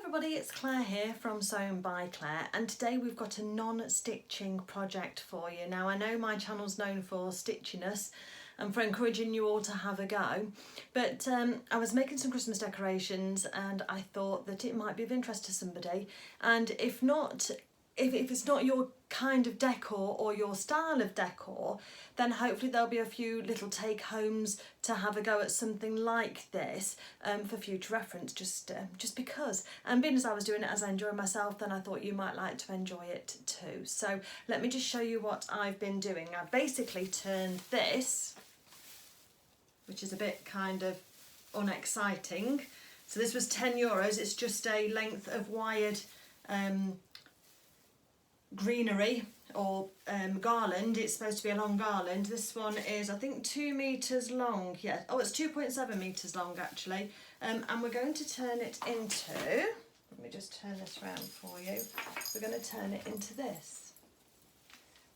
Everybody, it's Claire here from Sewn by Claire, and today we've got a non-stitching project for you. Now I know my channel's known for stitchiness and for encouraging you all to have a go, but I was making some Christmas decorations and I thought that it might be of interest to somebody, and if not, if it's not your kind of decor or your style of decor, then hopefully there'll be a few little take homes to have a go at something like this for future reference, just because. And being as I was doing it as I enjoy myself, then I thought you might like to enjoy it too. So let me just show you what I've been doing. I've basically turned this, which is a bit kind of unexciting. So this was €10. It's just a length of wired greenery or garland. It's supposed to be a long garland. This one is, I think, 2 meters long. Yeah, oh, it's 2.7 meters long actually. And we're going to turn it into, let me just turn this around for you. We're going to turn it into this,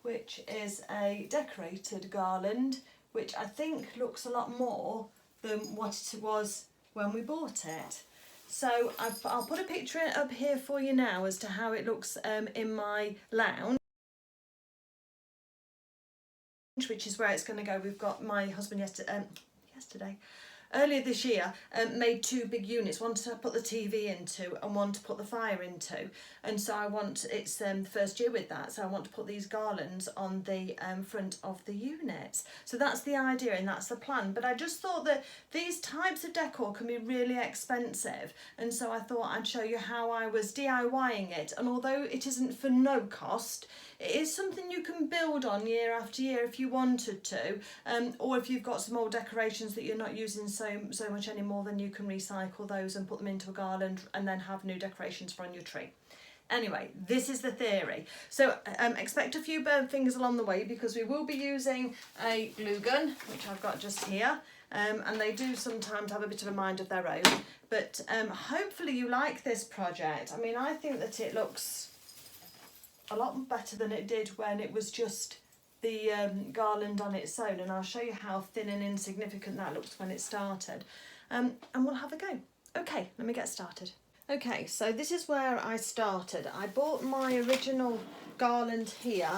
which is a decorated garland, which I think looks a lot more than what it was when we bought it. So I'll put a picture up here for you now as to how it looks in my lounge, which is where it's going to go. We've got my husband earlier this year made 2 big units, one to put the TV into and one to put the fire into, and so I want, it's the first year with that, so I want to put these garlands on the front of the units. So that's the idea and that's the plan, but I just thought that these types of decor can be really expensive, and so I thought I'd show you how I was DIYing it. And although it isn't for no cost, it is something you can build on year after year if you wanted to, or if you've got some old decorations that you're not using so much anymore, then you can recycle those and put them into a garland and then have new decorations for on your tree. Anyway, this is the theory. So expect a few burnt fingers along the way, because we will be using a glue gun, which I've got just here, and they do sometimes have a bit of a mind of their own, but hopefully you like this project. I mean, I think that it looks a lot better than it did when it was just the garland on its own, and I'll show you how thin and insignificant that looked when it started, and we'll have a go. Okay, let me get started. Okay, so this is where I started. I bought my original garland here,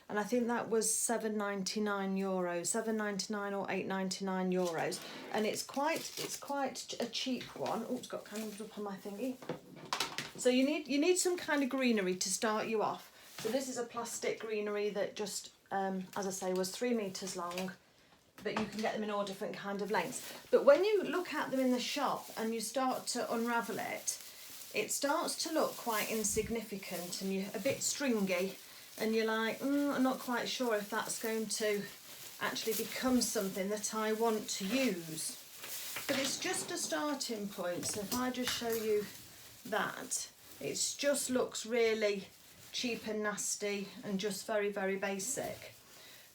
and I think that was €7.99, €7.99 or €8.99, and it's quite a cheap one. Oh, it's got candles up on my thingy. So you need some kind of greenery to start you off. So this is a plastic greenery that just, as I say, was 3 meters long, but you can get them in all different kind of lengths. But when you look at them in the shop and you start to unravel it, it starts to look quite insignificant and you're a bit stringy, and you're like, I'm not quite sure if that's going to actually become something that I want to use. But it's just a starting point. So if I just show you that, it just looks really cheap and nasty and just very, very basic.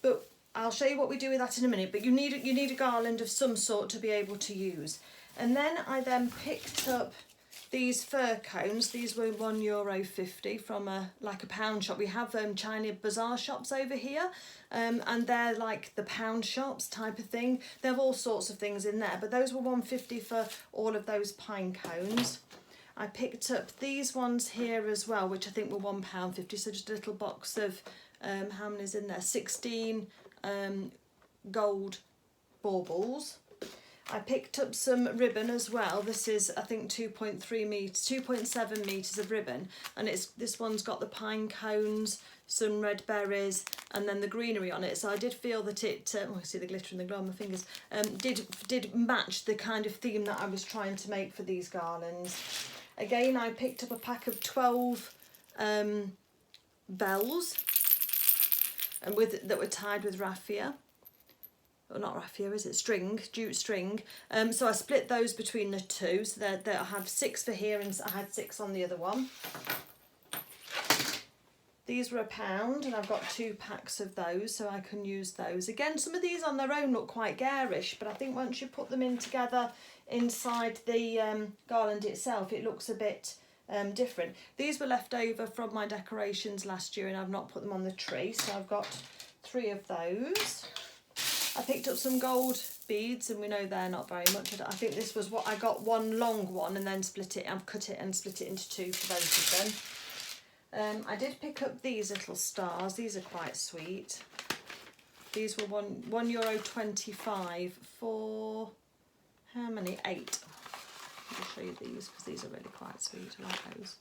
But I'll show you what we do with that in a minute. But you need a garland of some sort to be able to use. And then I picked up these fir cones. These were €1.50 from like a pound shop. We have China bazaar shops over here, and they're like the pound shops type of thing. They have all sorts of things in there, but those were $1.50 for all of those pine cones. I picked up these ones here as well, which I think were £1.50, so just a little box of, how many's in there? 16 gold baubles. I picked up some ribbon as well. This is, I think, 2.7 meters of ribbon, and this one's got the pine cones, some red berries, and then the greenery on it. So I did feel that it, I see the glitter and the glow on my fingers, did match the kind of theme that I was trying to make for these garlands. Again, I picked up a pack of 12 bells, and that were tied with raffia. Or not raffia, is it? String, jute string. So I split those between the two. So I have 6 for here and I had 6 on the other one. These were £1, and I've got 2 packs of those, so I can use those. Again, some of these on their own look quite garish, but I think once you put them in together inside the garland itself, it looks a bit different. These were left over from my decorations last year, and I've not put them on the tree, so I've got 3 of those. I picked up some gold beads, and we know they're not very much. I think this was what I got, one long one, and then split it. I've cut it and split it into two for both of them. I did pick up these little stars. These are quite sweet. These were €1.25 for how many? 8. I'll show you these because these are really quite sweet. I like those.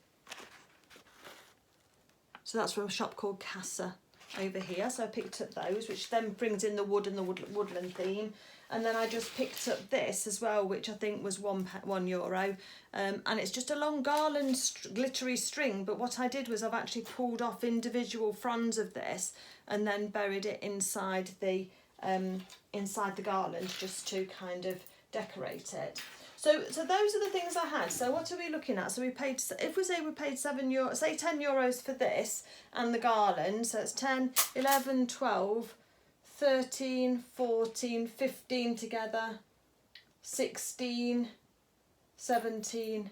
So that's from a shop called Casa over here. So I picked up those, which then brings in the wood and the woodland theme. And then I just picked up this as well, which I think was €1. And it's just a long garland glittery string. But what I did was I've actually pulled off individual fronds of this and then buried it inside the garland just to kind of decorate it. So those are the things I had. So what are we looking at? So we paid, if we say we paid €7, say €10 for this and the garland. So it's 10, 11, 12, 13, 14, 15 together, 16, 17.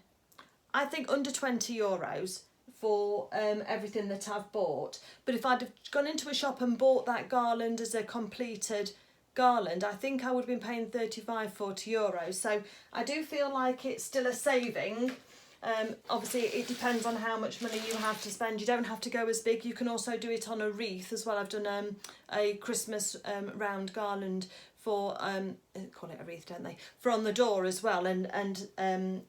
I think under €20 for everything that I've bought. But if I'd have gone into a shop and bought that garland as a completed garland, I think I would have been paying 35, 40 euros. So I do feel like it's still a saving. Obviously it depends on how much money you have to spend. You don't have to go as big. You can also do it on a wreath as well. I've done a Christmas round garland for call it a wreath, don't they, for on the door as well, and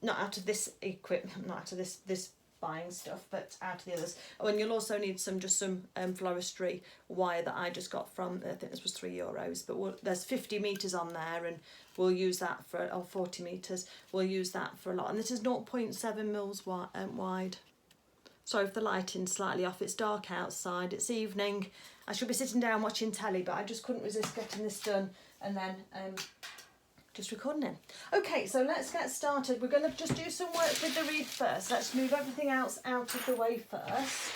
not out of this equipment, not out of this buying stuff, but out of the others. Oh, and you'll also need some floristry wire that I just got from, I think this was €3, but there's 50 metres on there, and we'll use that for, or 40 metres, we'll use that for a lot. And this is 0.7 mils wide. Sorry if the lighting's slightly off, it's dark outside, it's evening. I should be sitting down watching telly, but I just couldn't resist getting this done and then just recording it. Okay, so let's get started. We're going to just do some work with the wreath first. Let's move everything else out of the way first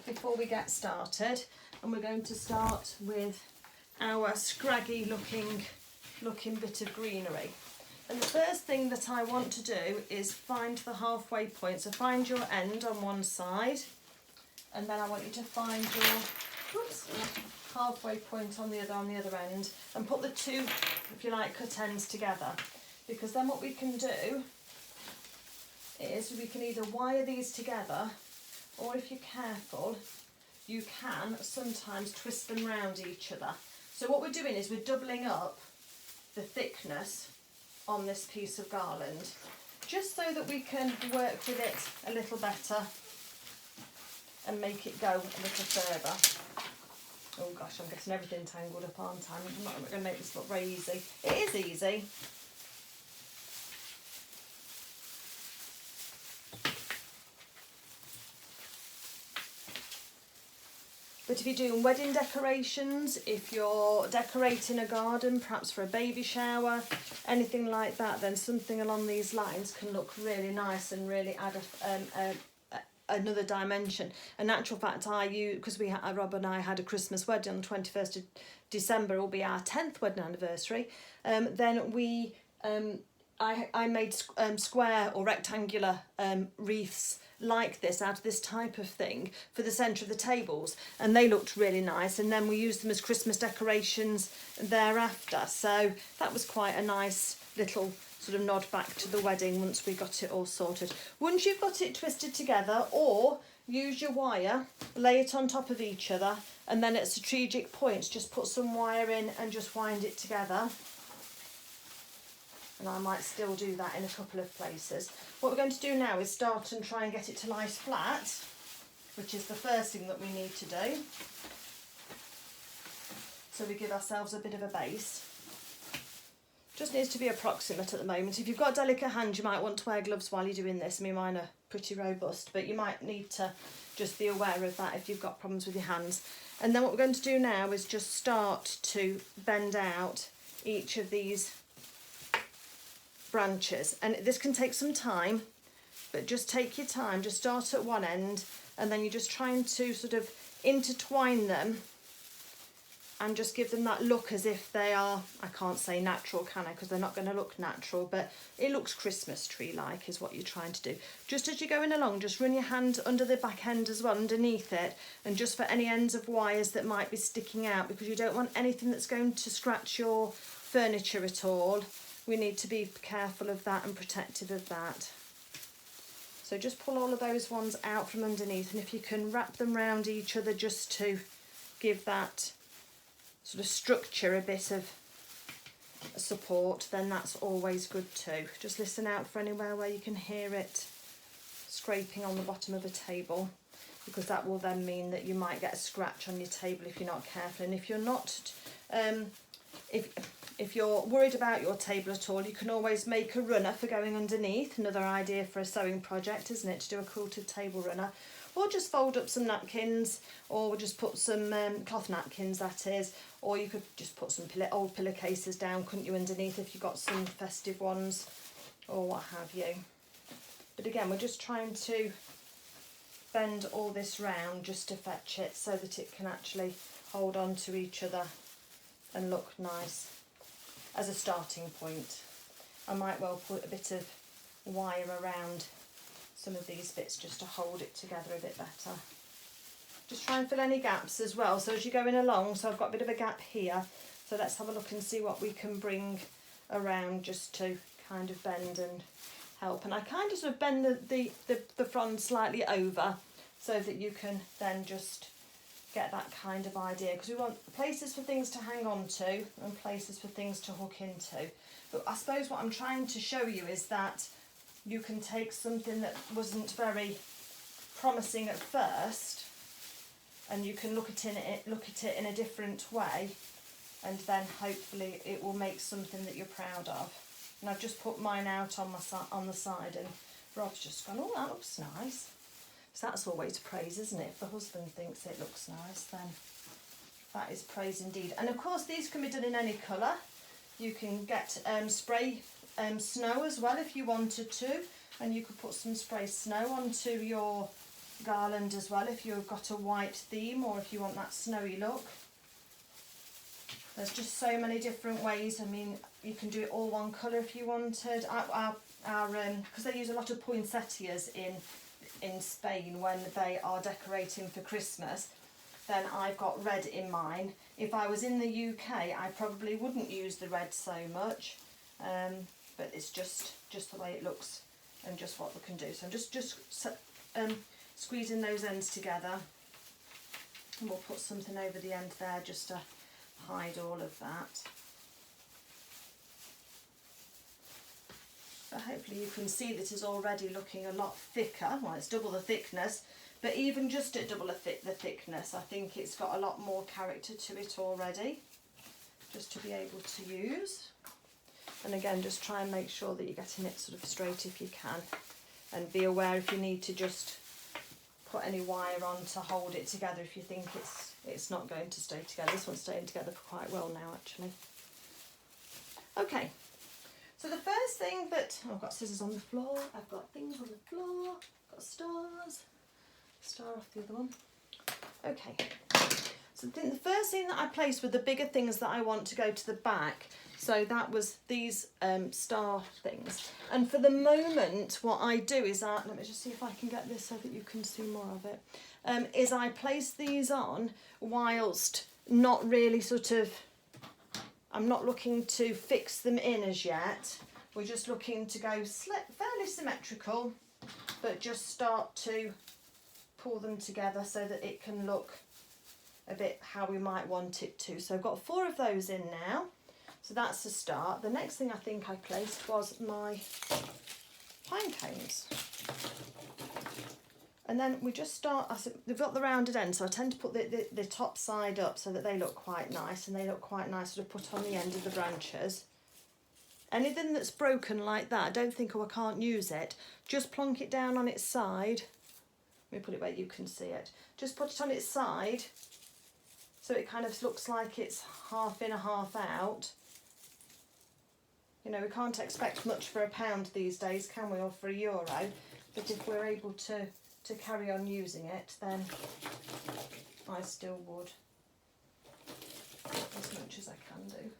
before we get started. And we're going to start with our scraggy looking bit of greenery. And the first thing that I want to do is find the halfway point. So find your end on one side, and then I want you to find your halfway point on the other end, and put the two, if you like, cut ends together, because then what we can do is we can either wire these together, or if you're careful you can sometimes twist them round each other. So what we're doing is we're doubling up the thickness on this piece of garland, just so that we can work with it a little better and make it go a little further. Oh gosh, I'm getting everything tangled up, aren't I? I'm not going to make this look very easy. It is easy. But if you're doing wedding decorations, if you're decorating a garden, perhaps for a baby shower, anything like that, then something along these lines can look really nice and really add another dimension. In natural fact, because Rob and I had a Christmas wedding on the 21st of December, it will be our 10th wedding anniversary, then I made square or rectangular wreaths like this out of this type of thing for the centre of the tables, and they looked really nice, and then we used them as Christmas decorations thereafter. So that was quite a nice little sort of nod back to the wedding once we got it all sorted. Once you've got it twisted together, or use your wire, lay it on top of each other, and then at strategic points just put some wire in and just wind it together. And I might still do that in a couple of places. What we're going to do now is start and try and get it to lie flat, which is the first thing that we need to do. So we give ourselves a bit of a base. Just needs to be approximate at the moment. If you've got delicate hands, you might want to wear gloves while you're doing this. I mean, mine are pretty robust, but you might need to just be aware of that if you've got problems with your hands. And then what we're going to do now is just start to bend out each of these branches, and this can take some time, but just take your time. Just start at one end, and then you're just trying to sort of intertwine them and just give them that look as if they are, I can't say natural, can I, because they're not going to look natural, but it looks Christmas tree like is what you're trying to do. Just as you're going along, just run your hand under the back end as well, underneath it, and just for any ends of wires that might be sticking out, because you don't want anything that's going to scratch your furniture at all, we need to be careful of that and protective of that. So just pull all of those ones out from underneath, and if you can wrap them around each other just to give that sort of structure a bit of support, then that's always good too. Just listen out for anywhere where you can hear it scraping on the bottom of a table, because that will then mean that you might get a scratch on your table if you're not careful. And if you're not, if you're worried about your table at all, you can always make a runner for going underneath. Another idea for a sewing project, isn't it, to do a quilted table runner? Or just fold up some napkins, or just put some cloth napkins, that is, or you could just put some old pillowcases down, couldn't you, underneath if you've got some festive ones or what have you. But again, we're just trying to bend all this round just to fetch it so that it can actually hold on to each other and look nice as a starting point. I might well put a bit of wire around some of these bits just to hold it together a bit better. Just try and fill any gaps as well, so as you're going along. So I've got a bit of a gap here, so let's have a look and see what we can bring around just to kind of bend and help. And I kind of sort of bend the frond slightly over so that you can then just get that kind of idea, because we want places for things to hang on to and places for things to hook into. But I suppose what I'm trying to show you is that you can take something that wasn't very promising at first, and you can look at it in a different way, and then hopefully it will make something that you're proud of. And I've just put mine out on the side, and Rob's just gone, oh, that looks nice. So that's always praise, isn't it? If the husband thinks it looks nice, then that is praise indeed. And of course these can be done in any colour. You can get spray snow as well if you wanted to, and you could put some spray snow onto your garland as well if you've got a white theme, or if you want that snowy look. There's just so many different ways. I mean, you can do it all one colour if you wanted. Because they use a lot of poinsettias in Spain when they are decorating for Christmas, then I've got red in mine. If I was in the UK, I probably wouldn't use the red so much, but it's just the way it looks and just what we can do. So I'm just squeezing those ends together, and we'll put something over the end there just to hide all of that. But hopefully you can see that it's already looking a lot thicker. Well, it's double the thickness, but even just at double the thickness, I think it's got a lot more character to it already, just to be able to use. And again, just try and make sure that you're getting it sort of straight if you can, and be aware if you need to just put any wire on to hold it together if you think it's not going to stay together. This one's staying together quite well now, actually. Okay, so the first thing that, oh, I've got scissors on the floor, I've got things on the floor, got stars, star off the other one. Okay, so the first thing that I placed were the bigger things that I want to go to the back. So that was these star things. And for the moment, what I do is, let me just see if I can get this so that you can see more of it, is I place these on whilst not really sort of, I'm not looking to fix them in as yet. We're just looking to go fairly symmetrical, but just start to pull them together so that it can look a bit how we might want it to. So I've got 4 of those in now. So that's the start. The next thing I think I placed was my pine cones. And then we just start, they've got the rounded end, so I tend to put the top side up so that they look quite nice, and they look quite nice sort of put on the end of the branches. Anything that's broken like that, don't think, oh, I can't use it. Just plonk it down on its side. Let me put it where you can see it. Just put it on its side so it kind of looks like it's half in, half out. You know, we can't expect much for £1 these days, can we, or for €1? But if we're able to carry on using it, then I still would, as much as I can do.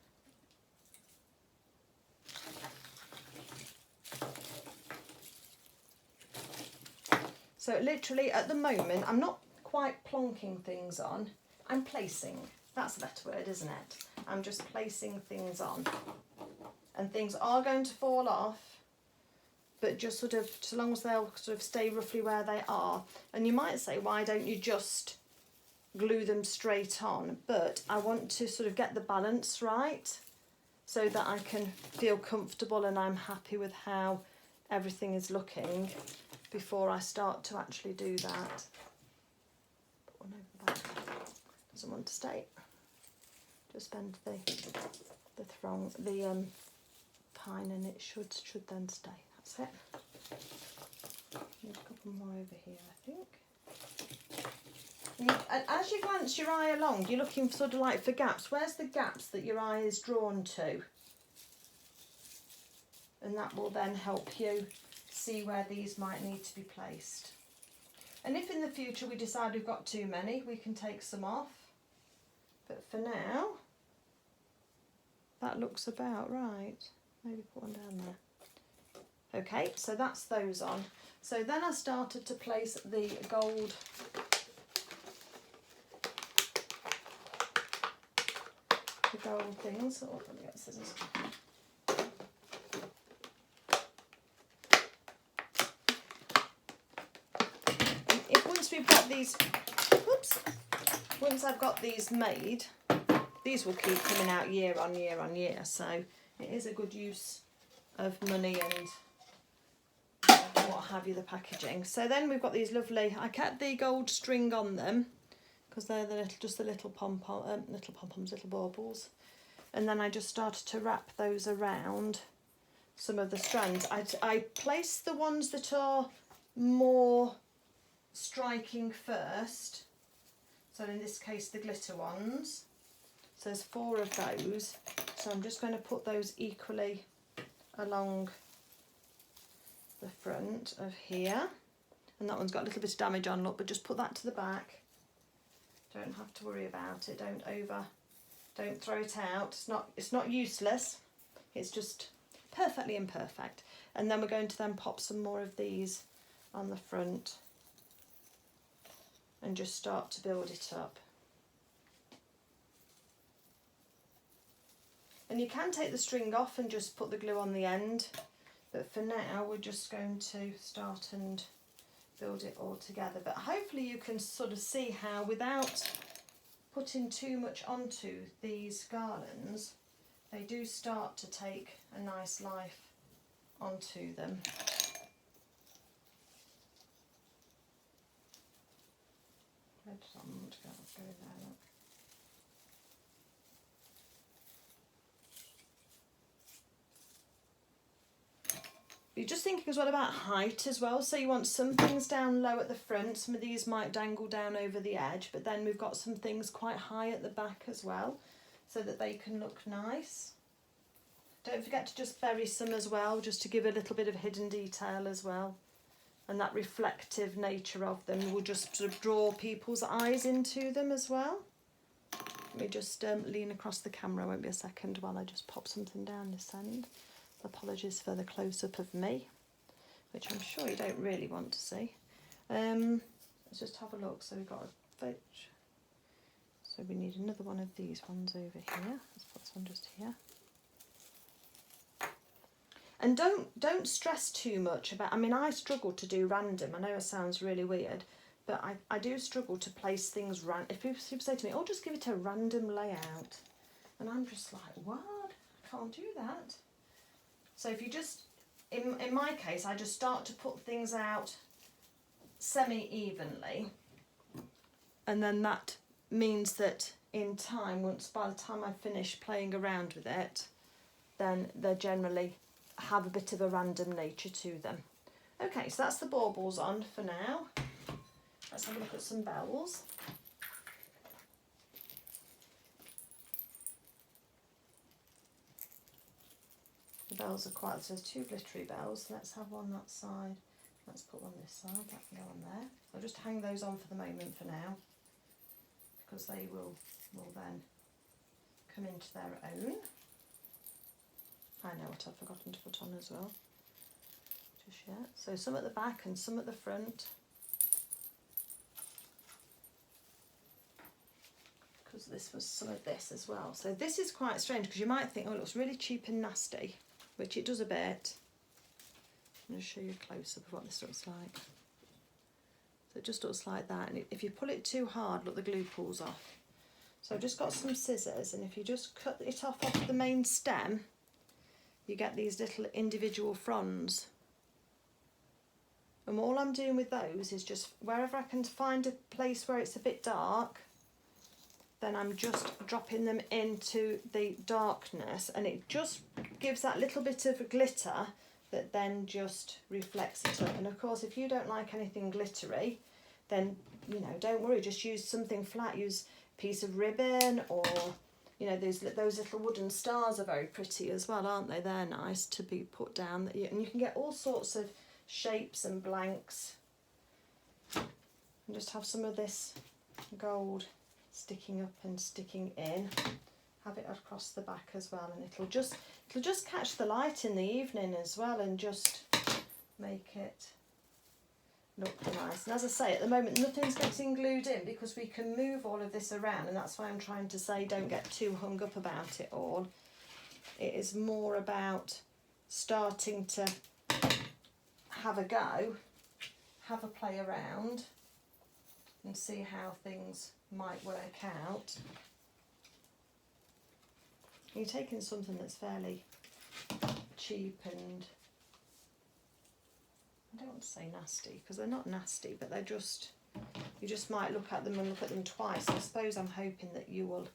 So literally at the moment, I'm not quite plonking things on, I'm placing. That's a better word, isn't it? I'm just placing things on. And things are going to fall off, but just sort of, so long as they'll sort of stay roughly where they are. And you might say, why don't you just glue them straight on? But I want to sort of get the balance right so that I can feel comfortable and I'm happy with how everything is looking before I start to actually do that. Put one over the back. Doesn't want to stay. Just bend the pine and it should then stay. That's it. Need a couple more over here, I think. And as you glance your eye along, you're looking sort of like for gaps. Where's the gaps that your eye is drawn to? And that will then help you see where these might need to be placed. And if in the future we decide we've got too many, we can take some off. But for now, that looks about right. Maybe put one down there. Okay, so that's those on. So then I started to place the gold things. Oh, let me get scissors. And once we've got these, once I've got these made, these will keep coming out year on year on year. So it is a good use of money and what have you, the packaging. So then we've got these lovely, I kept the gold string on them because they're just the little pom-poms, little baubles. And then I just started to wrap those around some of the strands. I placed the ones that are more striking first. So in this case, the glitter ones. So there's 4 of those. So I'm just going to put those equally along the front of here. And that one's got a little bit of damage on, look, but just put that to the back. Don't have to worry about it. Don't throw it out. It's not useless. It's just perfectly imperfect. And then we're going to then pop some more of these on the front and just start to build it up. And you can take the string off and just put the glue on the end, but for now we're just going to start and build it all together. But hopefully you can sort of see how, without putting too much onto these garlands, they do start to take a nice life onto them. You're just thinking as well about height as well. So you want some things down low at the front. Some of these might dangle down over the edge, but then we've got some things quite high at the back as well, so that they can look nice. Don't forget to just bury some as well, just to give a little bit of hidden detail as well. And that reflective nature of them will just sort of draw people's eyes into them as well. Let me just lean across the camera, won't be a second, while I just pop something down this end. Apologies for the close-up of me, which I'm sure you don't really want to see. Let's just have a look. So we've got a foliage. So we need another one of these ones over here. Let's put this one just here. And don't stress too much about, I mean, I struggle to do random. I know it sounds really weird, but I do struggle to place things random. If people say to me, oh, just give it a random layout. And I'm just like, what? I can't do that. So if you just, in my case, I just start to put things out semi-evenly. And then that means that in time, by the time I finish playing around with it, then they generally have a bit of a random nature to them. Okay, so that's the baubles on for now. Let's have a look at some bells. The bells are quite, so there's 2 glittery bells. Let's have one that side. Let's put one this side, that can go on there. I'll just hang those on for the moment for now, because they will then come into their own. I know what I've forgotten to put on as well, just yet. So some at the back and some at the front, because So this was some of this as well. So this is quite strange because you might think, oh, it looks really cheap and nasty, which it does a bit. I'm going to show you a close-up of what this looks like. So it just looks like that, and if you pull it too hard, look, the glue pulls off. So I've just got some scissors, and if you just cut it off the main stem, you get these little individual fronds. And all I'm doing with those is just wherever I can find a place where it's a bit dark, then I'm just dropping them into the darkness, and it just gives that little bit of glitter that then just reflects it up. And of course, if you don't like anything glittery, then, you know, don't worry, just use something flat. Use a piece of ribbon, or, you know, those little wooden stars are very pretty as well, aren't they? They're nice to be put down. And you can get all sorts of shapes and blanks. And just have some of this gold sticking up and sticking in. Have it across the back as well, and it'll just catch the light in the evening as well, and just make it look nice. And as I say, at the moment nothing's getting glued in because we can move all of this around, and that's why I'm trying to say don't get too hung up about it all. It is more about starting to have a go, have a play around, and see how things might work out. You're taking something that's fairly cheap, and I don't want to say nasty because they're not nasty, but they're just, you just might look at them and look at them twice. I suppose I'm hoping that you will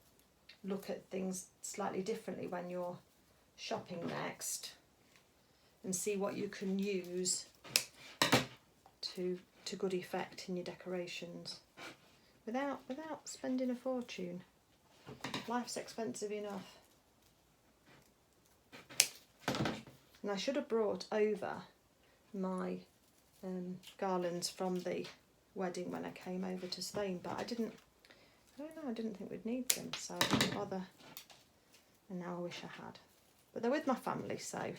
look at things slightly differently when you're shopping next, and see what you can use to good effect in your decorations without spending a fortune. Life's expensive enough. And I should have brought over my garlands from the wedding when I came over to Spain, but I don't know, I didn't think we'd need them, so I didn't bother. And now I wish I had. But they're with my family, so I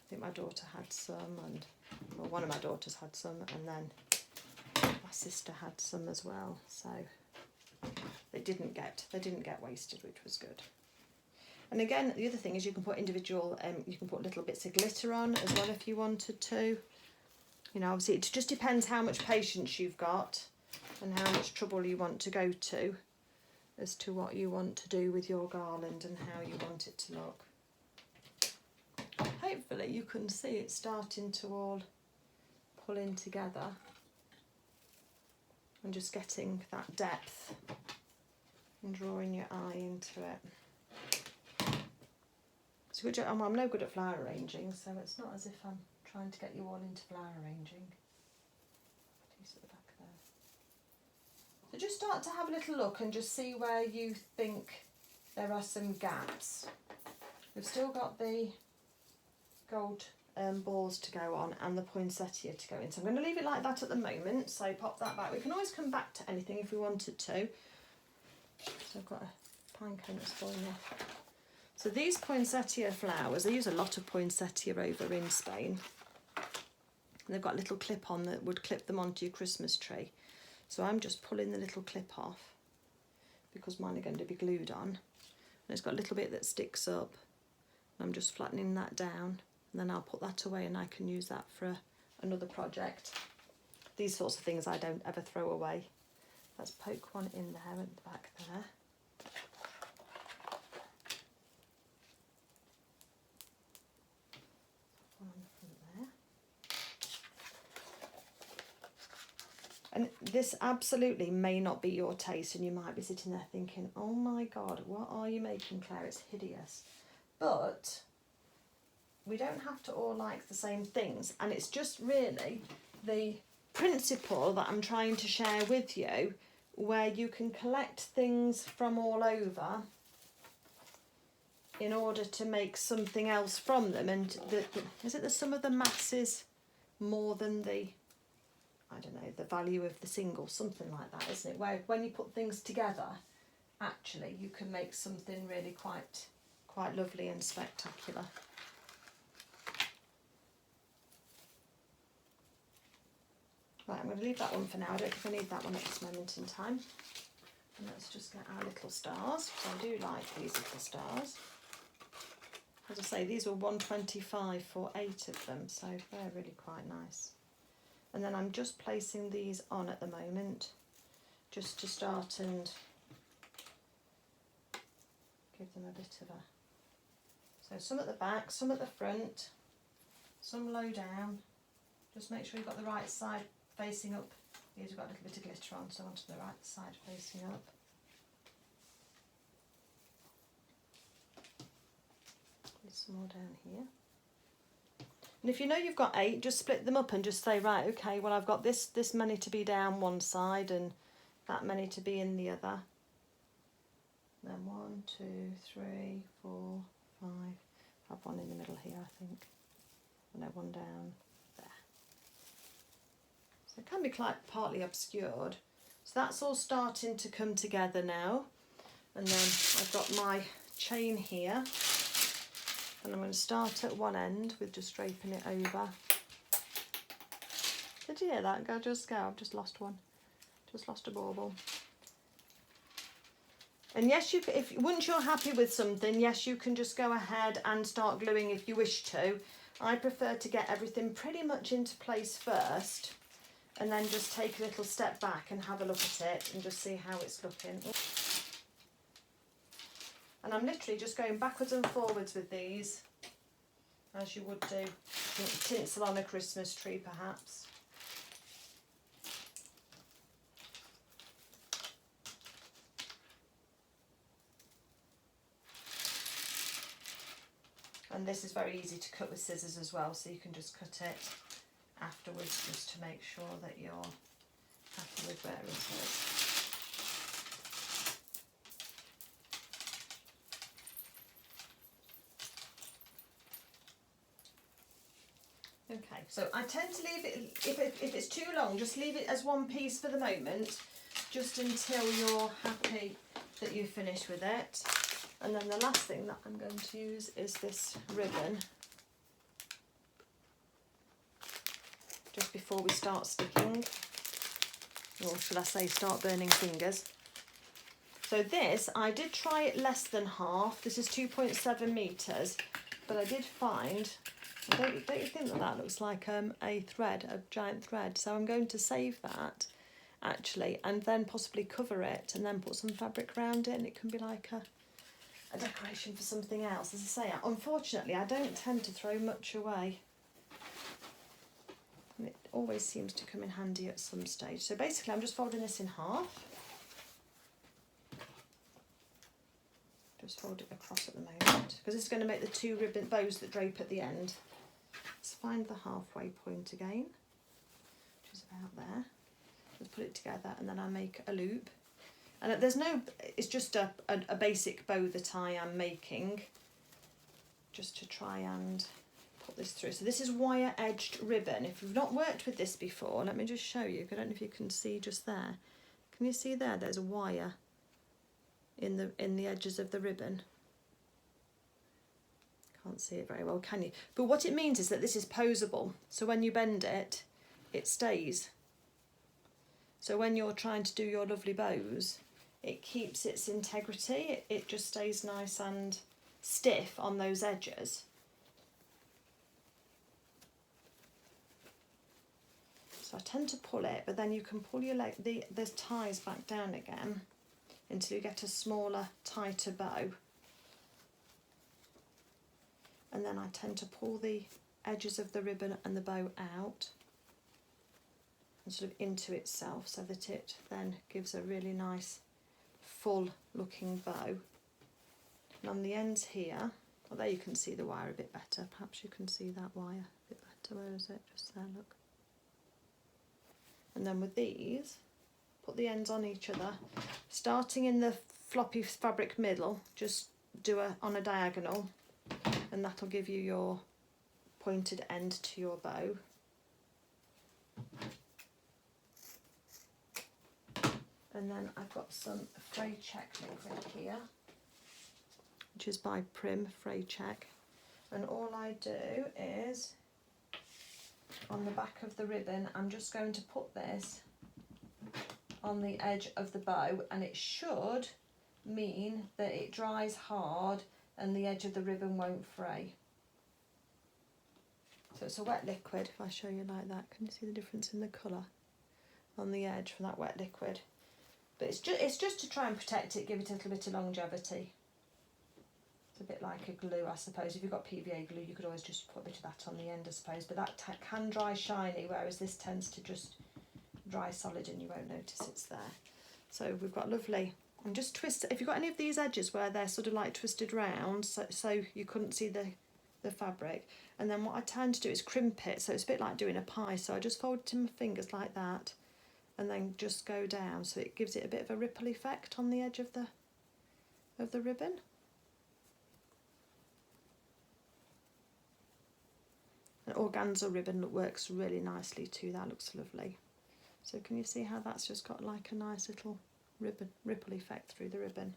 think my daughter had some, and well, one of my daughters had some, and then my sister had some as well. So they didn't get wasted, which was good. And again, the other thing is you can put individual, you can put little bits of glitter on as well if you wanted to. You know, obviously it just depends how much patience you've got and how much trouble you want to go to as to what you want to do with your garland and how you want it to look. Hopefully you can see it starting to all pull in together and just getting that depth and drawing your eye into it. It's a good job. I'm no good at flower arranging, so it's not as if I'm trying to get you all into flower arranging. Piece at the back there. So just start to have a little look and just see where you think there are some gaps. We've still got the gold balls to go on and the poinsettia to go in. So I'm going to leave it like that at the moment, so pop that back. We can always come back to anything if we wanted to. So I've got a pine cone that's falling off. So these poinsettia flowers, they use a lot of poinsettia over in Spain. And they've got a little clip on that would clip them onto your Christmas tree. So I'm just pulling the little clip off because mine are going to be glued on. And it's got a little bit that sticks up. I'm just flattening that down, and then I'll put that away and I can use that for another project. These sorts of things I don't ever throw away. Let's poke one in there at the back there. One on the front there. And this absolutely may not be your taste, and you might be sitting there thinking, oh my God, what are you making, Claire? It's hideous. But we don't have to all like the same things, and it's just really the principle that I'm trying to share with you, where you can collect things from all over in order to make something else from them. And is it the sum of the masses more than the, I don't know, the value of the single, something like that, isn't it? Where when you put things together, actually you can make something really quite lovely and spectacular. Right, I'm going to leave that one for now. I don't think I need that one at this moment in time. And let's just get our little stars, because I do like these little stars. As I say, these were $1.25 for 8 of them, so they're really quite nice. And then I'm just placing these on at the moment, just to start and give them a bit of a... So some at the back, some at the front, some low down. Just make sure you've got the right side facing up. Here's we've got a little bit of glitter on, so onto the right side facing up. There's some more down here. And if you know you've got 8, just split them up and just say, right, okay, well I've got this many to be down one side and that many to be in the other. Then 1, 2, 3, 4, 5. I have one in the middle here, I think. And then one down there. So it can be quite partly obscured. So that's all starting to come together now. And then I've got my chain here. And I'm going to start at one end with just draping it over. Did you hear that? I've just lost one. Just lost a bauble. And yes, once you're happy with something, yes, you can just go ahead and start gluing if you wish to. I prefer to get everything pretty much into place first and then just take a little step back and have a look at it and just see how it's looking. And I'm literally just going backwards and forwards with these, as you would do tinsel on a Christmas tree perhaps. And this is very easy to cut with scissors as well, so you can just cut it afterwards just to make sure that you're happy with where it is. Okay, so I tend to leave it, if it's too long, just leave it as one piece for the moment, just until you're happy that you've finished with it. And then the last thing that I'm going to use is this ribbon, just before we start sticking, or should I say start burning fingers. So this, I did try it less than half. This is 2.7 metres, but I did find, don't you think that looks like a thread, a giant thread? So I'm going to save that actually, and then possibly cover it and then put some fabric around it, and it can be like a decoration for something else. As I say, unfortunately I don't tend to throw much away, and it always seems to come in handy at some stage. So basically I'm just folding this in half, just fold it across at the moment, because this is going to make the 2 ribbon bows that drape at the end. Let's find the halfway point again, which is about there. Let's put it together, and then I make a loop. And it's just a basic bow that I am making, just to try and put this through. So this is wire edged ribbon. If you've not worked with this before, let me just show you. I don't know if you can see just there. Can you see there? There's a wire in the edges of the ribbon. Can't see it very well, can you? But what it means is that this is posable. So when you bend it, it stays. So when you're trying to do your lovely bows, it keeps its integrity. It just stays nice and stiff on those edges. So I tend to pull it, but then you can pull your the ties back down again until you get a smaller, tighter bow. And then I tend to pull the edges of the ribbon and the bow out and sort of into itself, so that it then gives a really nice full looking bow. And on the ends here, well, there you can see the wire a bit better. Perhaps you can see that wire a bit better. Where is it? Just there, look. And then with these, put the ends on each other, starting in the floppy fabric middle, just do on a diagonal, and that'll give you your pointed end to your bow. And then I've got some fray check liquid here, which is by Prim Fray Check. And all I do is, on the back of the ribbon, I'm just going to put this on the edge of the bow, and it should mean that it dries hard and the edge of the ribbon won't fray. So it's a wet liquid. If I show you like that, can you see the difference in the colour on the edge from that wet liquid? But it's just to try and protect it, give it a little bit of longevity. It's a bit like a glue, I suppose. If you've got PVA glue, you could always just put a bit of that on the end, I suppose. But that can dry shiny, whereas this tends to just dry solid and you won't notice it's there. So we've got lovely, and just twist, if you've got any of these edges where they're sort of like twisted round, so you couldn't see the fabric, and then what I tend to do is crimp it, so it's a bit like doing a pie. So I just fold it in my fingers like that, and then just go down, so it gives it a bit of a ripple effect on the edge of the ribbon. An organza ribbon works really nicely too. That looks lovely. So can you see how that's just got like a nice little ripple effect through the ribbon,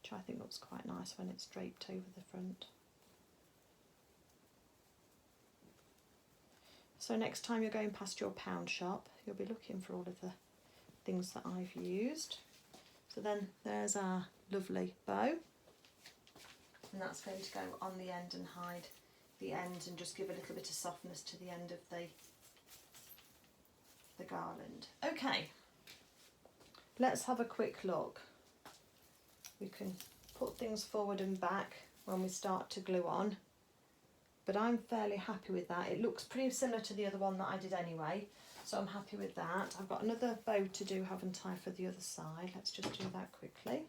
which I think looks quite nice when it's draped over the front. So next time you're going past your pound shop, you'll be looking for all of the things that I've used. So then there's our lovely bow, and that's going to go on the end and hide the end and just give a little bit of softness to the end of the garland. Okay, let's have a quick look. We can put things forward and back when we start to glue on, but I'm fairly happy with that. It looks pretty similar to the other one that I did anyway, so I'm happy with that. I've got another bow to do, haven't I, for the other side. Let's just do that quickly.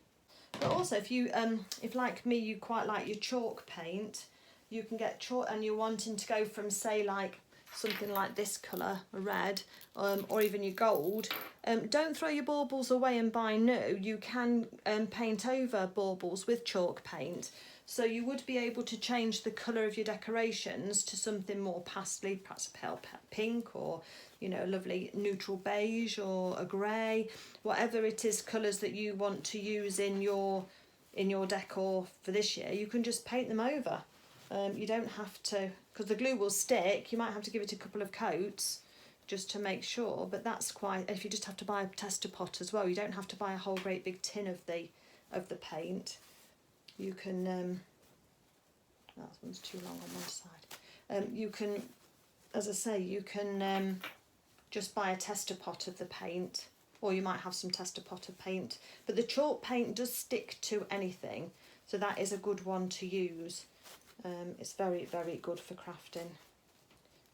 But also, if like me, you quite like your chalk paint, you can get chalk, and you're wanting to go from, say, like something like this colour, a red, or even your gold, don't throw your baubles away and buy new. You can paint over baubles with chalk paint, so you would be able to change the colour of your decorations to something more pastel, perhaps a pale pink, or a lovely neutral beige or a grey, whatever it is, colours that you want to use in your decor for this year. You can just paint them over. You don't have to, because the glue will stick. You might have to give it a couple of coats just to make sure, but that's quite, if you just have to buy a tester pot as well, you don't have to buy a whole great big tin of the paint. You can, that one's too long on one side. You can, as I say, you can just buy a tester pot of the paint, or you might have some tester pot of paint, but the chalk paint does stick to anything, so that is a good one to use. It's very, very good for crafting.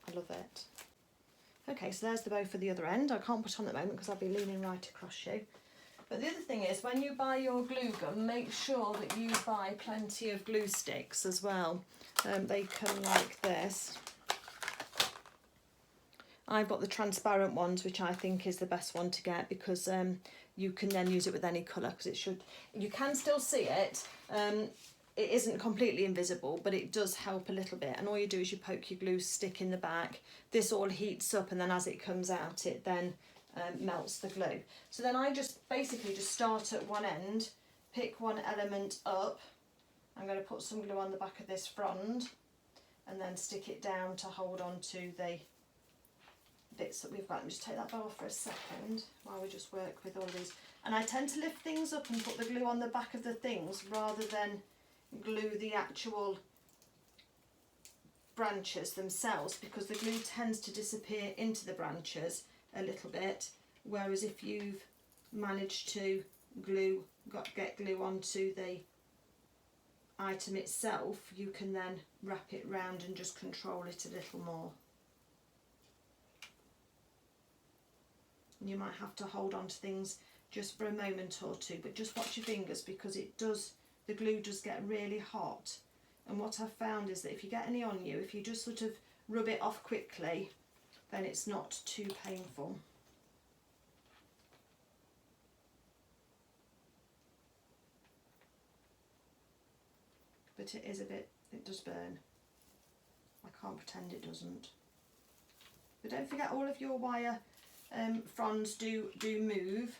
I love it. Okay, so there's the bow for the other end. I can't put on at the moment because I'll be leaning right across you. But the other thing is, when you buy your glue gun, make sure that you buy plenty of glue sticks as well. They come like this. I've got the transparent ones, which I think is the best one to get, because you can then use it with any colour, because you can still see it. It isn't completely invisible, but it does help a little bit. And all you do is you poke your glue stick in the back. This all heats up, and then as it comes out, it then melts the glue. So then I just basically just start at one end, pick one element up. I'm going to put some glue on the back of this frond, and then stick it down to hold on to the bits that we've got. Let me just take that bow off for a second while we just work with all these. And I tend to lift things up and put the glue on the back of the things rather than glue the actual branches themselves, because the glue tends to disappear into the branches a little bit, whereas if you've managed to get glue onto the item itself, you can then wrap it round and just control it a little more. And you might have to hold on to things just for a moment or two, but just watch your fingers, because the glue does get really hot. And what I've found is that if you get any on you, if you just sort of rub it off quickly, then it's not too painful. But it is it does burn. I can't pretend it doesn't. But don't forget, all of your wire fronds do move.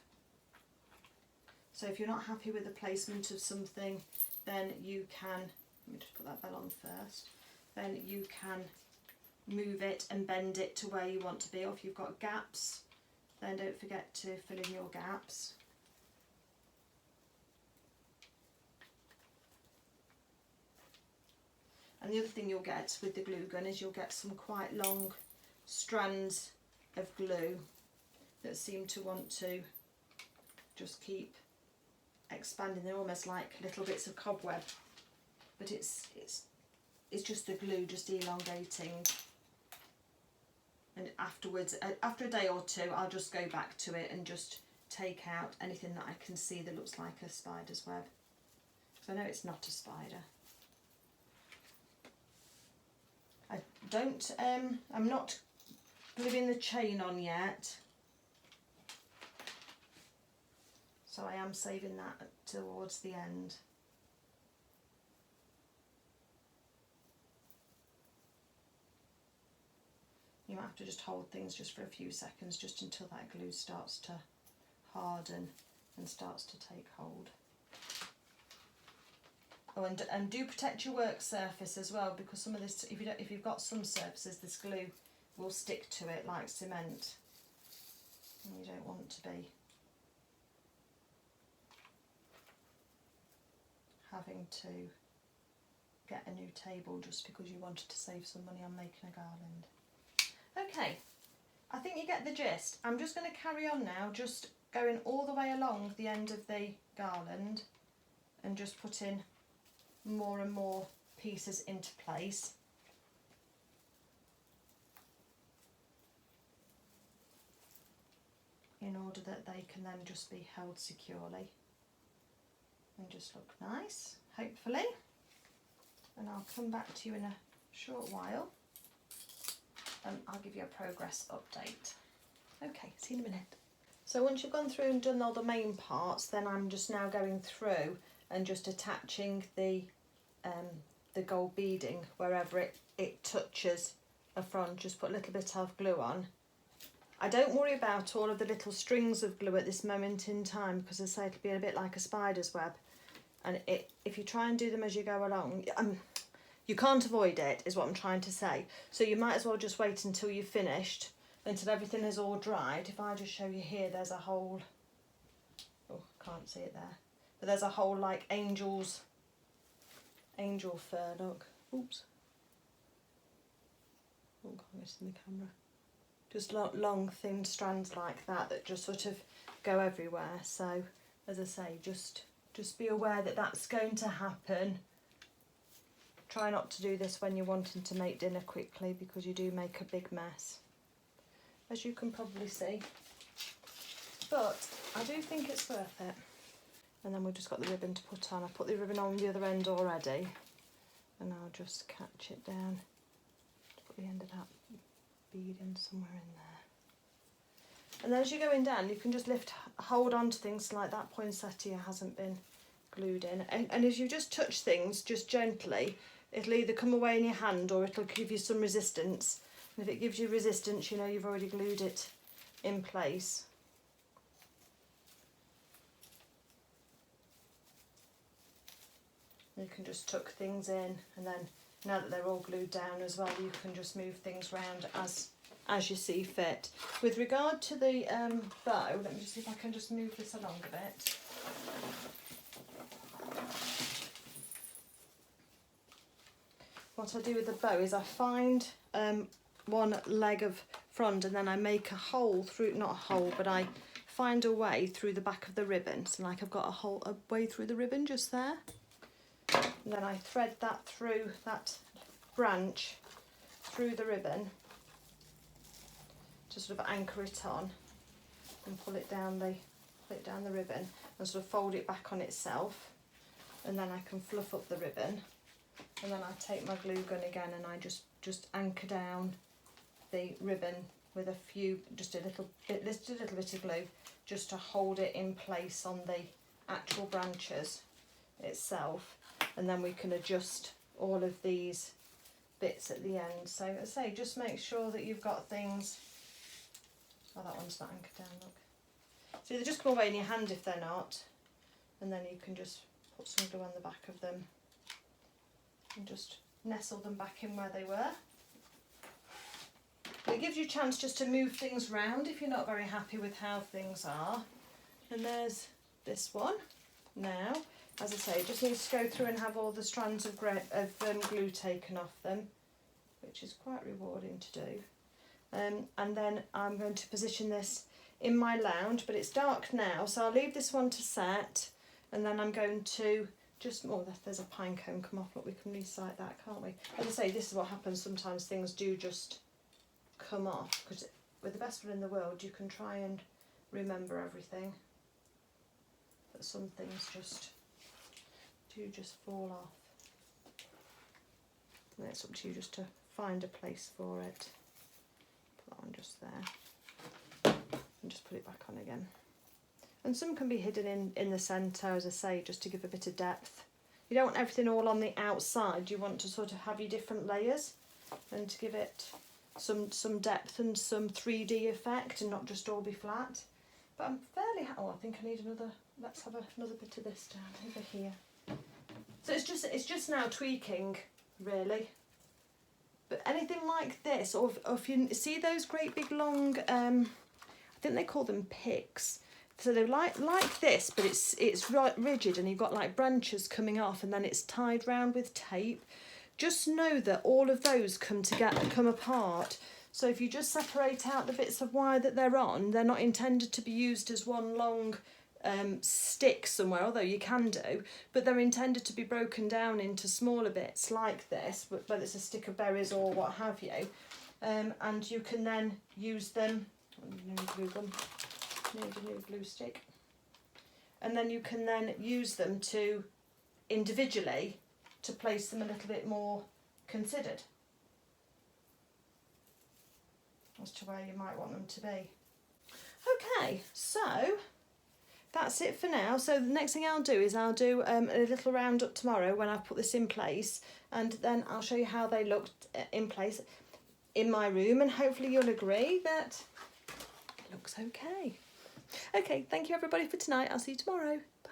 So if you're not happy with the placement of something, then you can, let me just put that bell on first, then you can move it and bend it to where you want to be. Or if you've got gaps, Then don't forget to fill in your gaps. And the other thing you'll get with the glue gun is you'll get some quite long strands of glue that seem to want to just keep expanding. They're almost like little bits of cobweb, but it's just the glue just elongating. And afterwards, after a day or two, I'll just go back to it and just take out anything that I can see that looks like a spider's web. So I know it's not a spider. I'm not gluing the chain on yet, so I am saving that towards the end. You might have to just hold things just for a few seconds, just until that glue starts to harden and starts to take hold. Oh, and do protect your work surface as well, because some of this, if you've got some surfaces, this glue will stick to it like cement, and you don't want to be having to get a new table just because you wanted to save some money on making a garland. Okay, I think you get the gist. I'm just going to carry on now, just going all the way along the end of the garland and just putting more and more pieces into place. In order that they can then just be held securely and just look nice, hopefully. And I'll come back to you in a short while and I'll give you a progress update. Okay, see you in a minute. So once you've gone through and done all the main parts, then I'm just now going through and just attaching the gold beading wherever it touches a front. Just put a little bit of glue on. I don't worry about all of the little strings of glue at this moment in time, because as I say, it'll be a bit like a spider's web, and if you try and do them as you go along, you can't avoid it, is what I'm trying to say. So you might as well just wait until you've finished, until everything is all dried. If I just show you here, there's a whole, oh, can't see it there, but there's a whole like angel fur, look. Oops. Oh, can't miss in the camera. Just long thin strands like that just sort of go everywhere. So as I say, just be aware that that's going to happen. Try not to do this when you're wanting to make dinner quickly, because you do make a big mess, as you can probably see. But I do think it's worth it. And then we've just got the ribbon to put on. I put the ribbon on the other end already, and I'll just catch it down. Put the end of that bead in somewhere in there. And then as you're going down, you can just hold on to things like that poinsettia hasn't been glued in. And as you just touch things, just gently, it'll either come away in your hand or it'll give you some resistance. And if it gives you resistance, you know you've already glued it in place. You can just tuck things in, and then now that they're all glued down as well, you can just move things around as you see fit. With regard to the bow, let me just see if I can just move this along a bit. What I do with the bow is I find one leg of frond, and then I make a hole through, not a hole, but I find a way through the back of the ribbon. So like I've got a way through the ribbon just there. And then I thread that through that branch through the ribbon to sort of anchor it on, and pull it down the ribbon and sort of fold it back on itself, and then I can fluff up the ribbon, and then I take my glue gun again and I just anchor down the ribbon with just a little bit of glue, just to hold it in place on the actual branches itself. And then we can adjust all of these bits at the end. So as I say, just make sure that you've got things. Oh, that one's not anchored down, look. So they just come away in your hand if they're not, and then you can just put some glue on the back of them and just nestle them back in where they were. It gives you a chance just to move things round if you're not very happy with how things are. And there's this one. Now, as I say, just needs to go through and have all the strands of glue taken off them, which is quite rewarding to do. And then I'm going to position this in my lounge, but it's dark now, so I'll leave this one to set, and then I'm going to just, oh, there's a pine cone come off. Look, we can recite that, can't we? As I say, this is what happens. Sometimes things do just come off, because with the best one in the world, you can try and remember everything, but some things do just fall off. And it's up to you just to find a place for it. Put that one just there, and just put it back on again. And some can be hidden in the centre, as I say, just to give a bit of depth. You don't want everything all on the outside. You want to sort of have your different layers and to give it some depth and some 3D effect, and not just all be flat. But I'm fairly, oh, I think I need another, let's have another bit of this down over here. So it's just now tweaking, really. But anything like this, or if you see those great big long, I think they call them picks. So they're like this, but it's rigid, and you've got like branches coming off, and then it's tied round with tape. Just know that all of those come apart. So if you just separate out the bits of wire that they're on, they're not intended to be used as one long stick somewhere, although you can do, but they're intended to be broken down into smaller bits like this, whether it's a stick of berries or what have you, and you can then use them. Need a new glue stick, and then you can then use them to individually to place them a little bit more considered as to where you might want them to be. Okay, so that's it for now. So the next thing I'll do is I'll do a little roundup tomorrow when I've put this in place, and then I'll show you how they looked in place in my room, and hopefully you'll agree that it looks okay. Okay, thank you everybody for tonight. I'll see you tomorrow. Bye.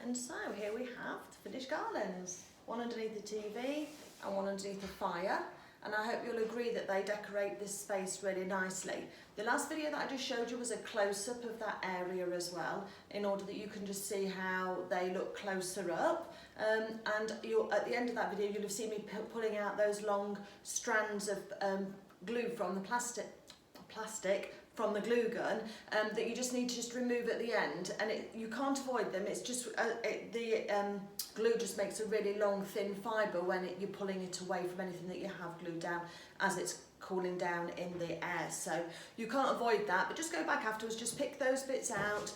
And so here we have the finished garlands, one underneath the TV and one underneath the fire, and I hope you'll agree that they decorate this space really nicely. The last video that I just showed you was a close-up of that area as well, in order that you can just see how they look closer up, and at the end of that video you'll have seen me pulling out those long strands of glue from the plastic from the glue gun, that you just need to just remove at the end, and you can't avoid them. It's just the glue just makes a really long thin fibre when you're pulling it away from anything that you have glued down as it's cooling down in the air. So you can't avoid that, but just go back afterwards, just pick those bits out,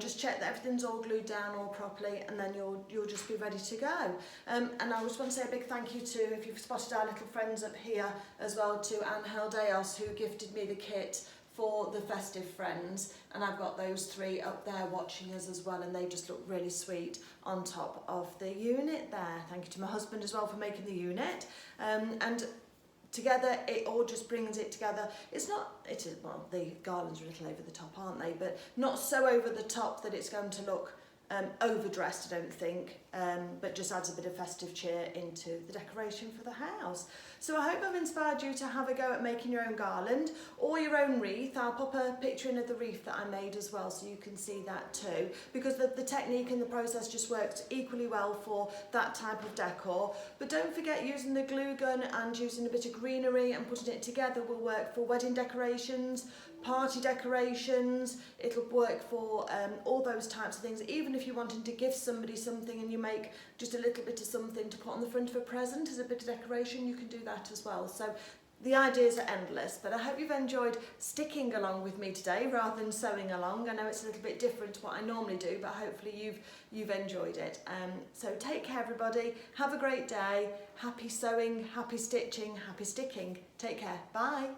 just check that everything's all glued down all properly, and then you'll just be ready to go. And I just want to say a big thank you to, if you've spotted our little friends up here as well, to Anne Heldeos, who gifted me the kit for the festive friends, and I've got those 3 up there watching us as well, and they just look really sweet on top of the unit there. Thank you to my husband as well for making the unit, and together it all just brings it together. It is, well, the garlands are a little over the top, aren't they, but not so over the top that it's going to look overdressed, I don't think, but just adds a bit of festive cheer into the decoration for the house. So I hope I've inspired you to have a go at making your own garland or your own wreath. I'll pop a picture in of the wreath that I made as well, so you can see that too, because the technique and the process just works equally well for that type of decor. But don't forget, using the glue gun and using a bit of greenery and putting it together will work for wedding decorations, party decorations. It'll work for all those types of things. Even if you're wanting to give somebody something and you make just a little bit of something to put on the front of a present as a bit of decoration, you can do that as well. So the ideas are endless, but I hope you've enjoyed sticking along with me today rather than sewing along. I know it's a little bit different to what I normally do, but hopefully you've enjoyed it. So take care, everybody. Have a great day. Happy sewing, happy stitching, happy sticking. Take care. Bye.